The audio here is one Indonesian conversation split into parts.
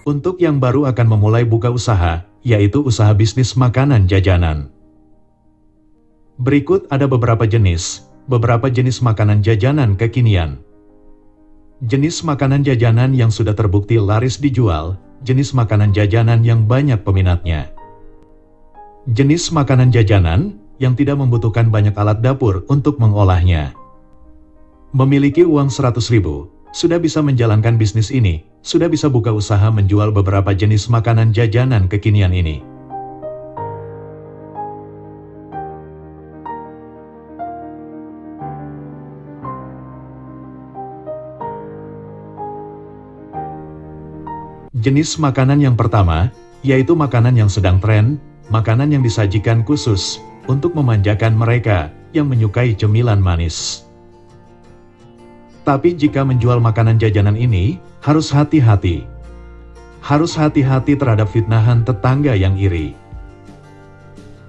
Untuk yang baru akan memulai buka usaha, yaitu usaha bisnis makanan jajanan. Berikut ada beberapa jenis makanan jajanan kekinian. Jenis makanan jajanan yang sudah terbukti laris dijual, jenis makanan jajanan yang banyak peminatnya. Jenis makanan jajanan yang tidak membutuhkan banyak alat dapur untuk mengolahnya. Memiliki uang 100.000, sudah bisa menjalankan bisnis ini, sudah bisa buka usaha menjual beberapa jenis makanan jajanan kekinian ini. Jenis makanan yang pertama, yaitu makanan yang sedang tren, makanan yang disajikan khusus untuk memanjakan mereka yang menyukai cemilan manis. Tapi jika menjual makanan jajanan ini, harus hati-hati. Harus hati-hati terhadap fitnahan tetangga yang iri.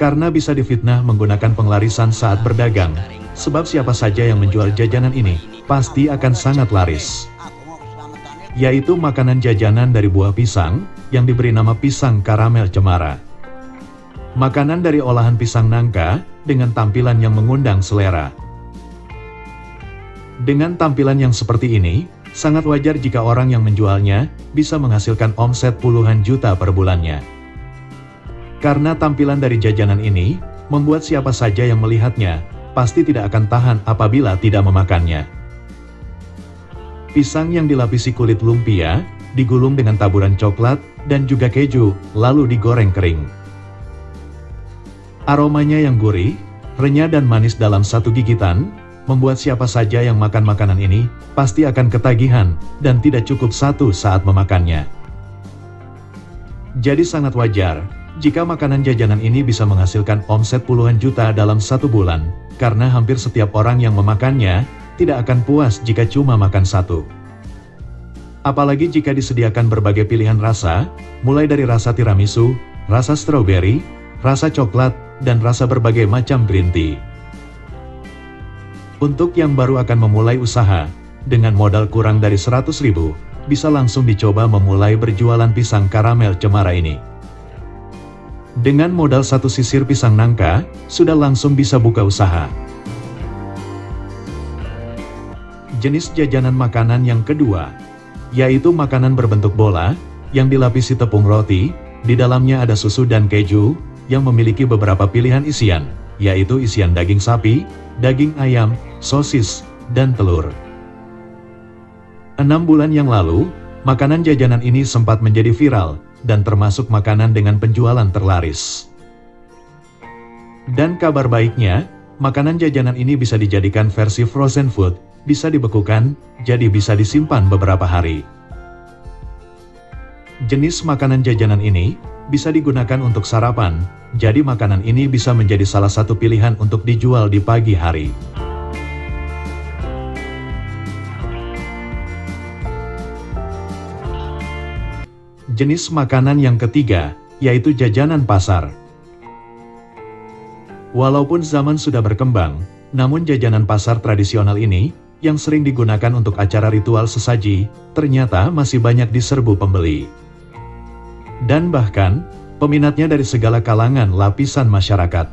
Karena bisa difitnah menggunakan penglarisan saat berdagang, sebab siapa saja yang menjual jajanan ini, pasti akan sangat laris. Yaitu makanan jajanan dari buah pisang, yang diberi nama pisang karamel cemara. Makanan dari olahan pisang nangka, dengan tampilan yang mengundang selera. Dengan tampilan yang seperti ini, sangat wajar jika orang yang menjualnya, bisa menghasilkan omset puluhan juta per bulannya. Karena tampilan dari jajanan ini, membuat siapa saja yang melihatnya, pasti tidak akan tahan apabila tidak memakannya. Pisang yang dilapisi kulit lumpia, digulung dengan taburan coklat, dan juga keju, lalu digoreng kering. Aromanya yang gurih, renyah dan manis dalam satu gigitan, membuat siapa saja yang makan makanan ini, pasti akan ketagihan, dan tidak cukup satu saat memakannya. Jadi sangat wajar, jika makanan jajanan ini bisa menghasilkan omset puluhan juta dalam satu bulan, karena hampir setiap orang yang memakannya, tidak akan puas jika cuma makan satu. Apalagi jika disediakan berbagai pilihan rasa, mulai dari rasa tiramisu, rasa stroberi, rasa coklat, dan rasa berbagai macam green tea. Untuk yang baru akan memulai usaha, dengan modal kurang dari 100.000, bisa langsung dicoba memulai berjualan pisang karamel cemara ini. Dengan modal satu sisir pisang nangka, sudah langsung bisa buka usaha. Jenis jajanan makanan yang kedua, yaitu makanan berbentuk bola, yang dilapisi tepung roti, di dalamnya ada susu dan keju, yang memiliki beberapa pilihan isian, yaitu isian daging sapi, daging ayam, sosis, dan telur. 6 bulan yang lalu, makanan jajanan ini sempat menjadi viral, dan termasuk makanan dengan penjualan terlaris. Dan kabar baiknya, makanan jajanan ini bisa dijadikan versi frozen food, bisa dibekukan, jadi bisa disimpan beberapa hari. Jenis makanan jajanan ini bisa digunakan untuk sarapan, jadi makanan ini bisa menjadi salah satu pilihan untuk dijual di pagi hari. Jenis makanan yang ketiga, yaitu jajanan pasar. Walaupun zaman sudah berkembang, namun jajanan pasar tradisional ini, yang sering digunakan untuk acara ritual sesaji, ternyata masih banyak diserbu pembeli. Dan bahkan, peminatnya dari segala kalangan lapisan masyarakat.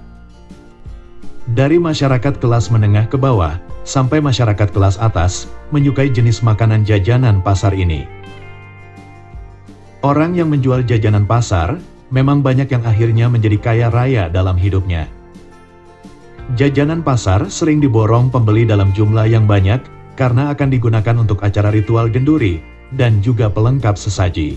Dari masyarakat kelas menengah ke bawah, sampai masyarakat kelas atas, menyukai jenis makanan jajanan pasar ini. Orang yang menjual jajanan pasar, memang banyak yang akhirnya menjadi kaya raya dalam hidupnya. Jajanan pasar sering diborong pembeli dalam jumlah yang banyak, karena akan digunakan untuk acara ritual genduri, dan juga pelengkap sesaji.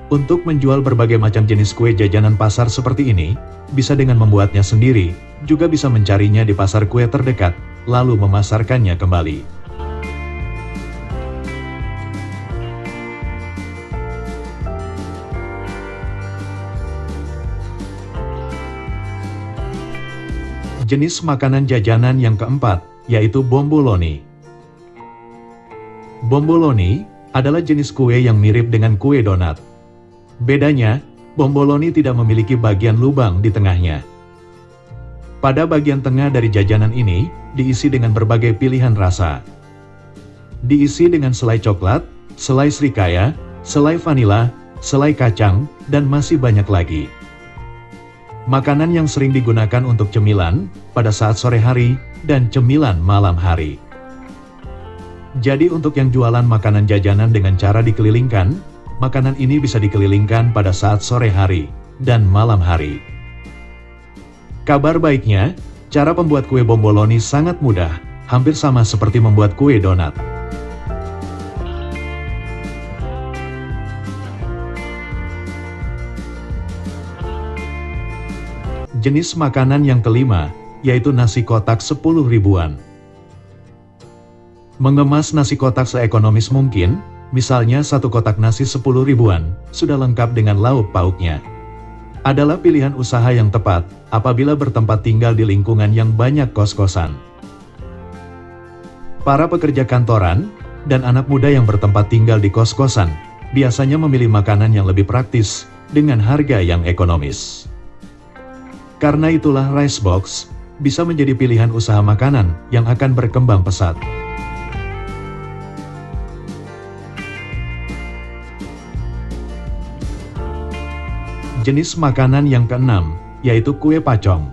Untuk menjual berbagai macam jenis kue jajanan pasar seperti ini, bisa dengan membuatnya sendiri, juga bisa mencarinya di pasar kue terdekat, lalu memasarkannya kembali. Jenis makanan jajanan yang keempat, yaitu bomboloni. Bomboloni adalah jenis kue yang mirip dengan kue donat. Bedanya, bomboloni tidak memiliki bagian lubang di tengahnya. Pada bagian tengah dari jajanan ini, diisi dengan berbagai pilihan rasa. Diisi dengan selai coklat, selai srikaya, selai vanila, selai kacang, dan masih banyak lagi. Makanan yang sering digunakan untuk cemilan pada saat sore hari dan cemilan malam hari. Jadi untuk yang jualan makanan jajanan dengan cara dikelilingkan, makanan ini bisa dikelilingkan pada saat sore hari dan malam hari. Kabar baiknya, cara pembuat kue bomboloni sangat mudah, hampir sama seperti membuat kue donat. Jenis makanan yang kelima, yaitu nasi kotak 10 ribuan. Mengemas nasi kotak seekonomis mungkin, misalnya satu kotak nasi 10 ribuan, sudah lengkap dengan lauk pauknya. Adalah pilihan usaha yang tepat, apabila bertempat tinggal di lingkungan yang banyak kos-kosan. Para pekerja kantoran, dan anak muda yang bertempat tinggal di kos-kosan, biasanya memilih makanan yang lebih praktis, dengan harga yang ekonomis. Karena itulah Rice Box bisa menjadi pilihan usaha makanan yang akan berkembang pesat. Jenis makanan yang keenam, yaitu kue pacong.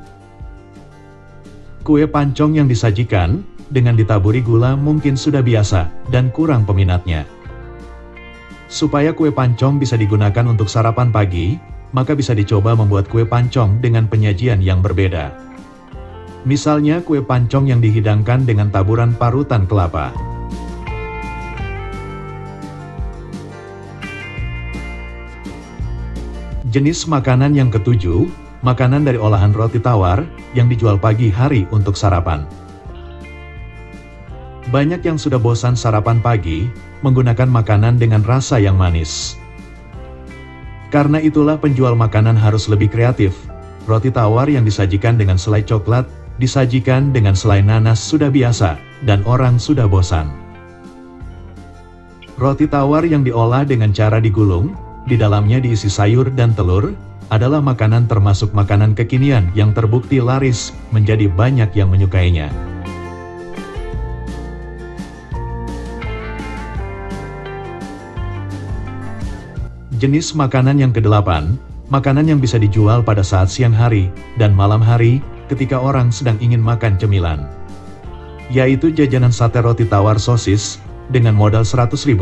Kue pancong yang disajikan dengan ditaburi gula mungkin sudah biasa dan kurang peminatnya. Supaya kue pancong bisa digunakan untuk sarapan pagi, maka bisa dicoba membuat kue pancong dengan penyajian yang berbeda. Misalnya kue pancong yang dihidangkan dengan taburan parutan kelapa. Jenis makanan yang ketujuh, makanan dari olahan roti tawar yang dijual pagi hari untuk sarapan. Banyak yang sudah bosan sarapan pagi, menggunakan makanan dengan rasa yang manis. Karena itulah penjual makanan harus lebih kreatif. Roti tawar yang disajikan dengan selai coklat, disajikan dengan selai nanas sudah biasa, dan orang sudah bosan. Roti tawar yang diolah dengan cara digulung, di dalamnya diisi sayur dan telur, adalah makanan termasuk makanan kekinian yang terbukti laris, menjadi banyak yang menyukainya. Jenis makanan yang kedelapan, makanan yang bisa dijual pada saat siang hari dan malam hari ketika orang sedang ingin makan cemilan. Yaitu jajanan sate roti tawar sosis, dengan modal 100.000,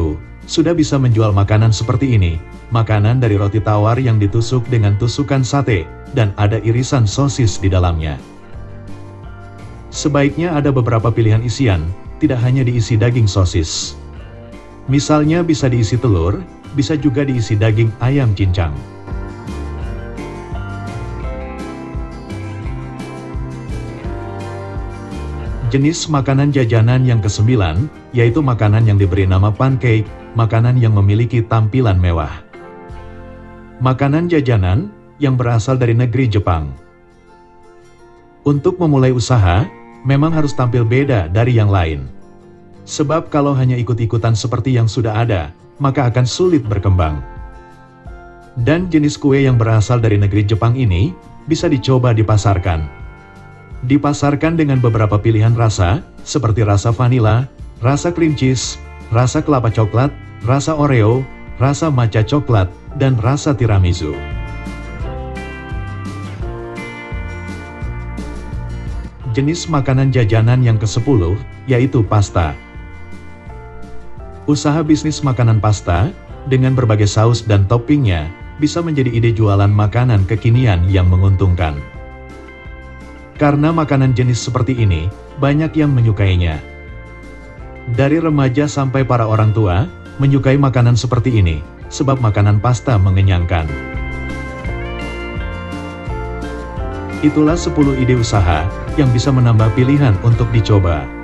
sudah bisa menjual makanan seperti ini. Makanan dari roti tawar yang ditusuk dengan tusukan sate, dan ada irisan sosis di dalamnya. Sebaiknya ada beberapa pilihan isian, tidak hanya diisi daging sosis. Misalnya bisa diisi telur, bisa juga diisi daging ayam cincang. Jenis makanan jajanan yang kesembilan, yaitu makanan yang diberi nama pancake, makanan yang memiliki tampilan mewah. Makanan jajanan yang berasal dari negeri Jepang. Untuk memulai usaha, memang harus tampil beda dari yang lain. Sebab kalau hanya ikut-ikutan seperti yang sudah ada, maka akan sulit berkembang. Dan jenis kue yang berasal dari negeri Jepang ini, bisa dicoba dipasarkan. Dipasarkan dengan beberapa pilihan rasa, seperti rasa vanila, rasa cream cheese, rasa kelapa coklat, rasa Oreo, rasa matcha coklat, dan rasa tiramisu. Jenis makanan jajanan yang ke-10, yaitu pasta. Usaha bisnis makanan pasta, dengan berbagai saus dan toppingnya, bisa menjadi ide jualan makanan kekinian yang menguntungkan. Karena makanan jenis seperti ini, banyak yang menyukainya. Dari remaja sampai para orang tua, menyukai makanan seperti ini, sebab makanan pasta mengenyangkan. Itulah 10 ide usaha, yang bisa menambah pilihan untuk dicoba.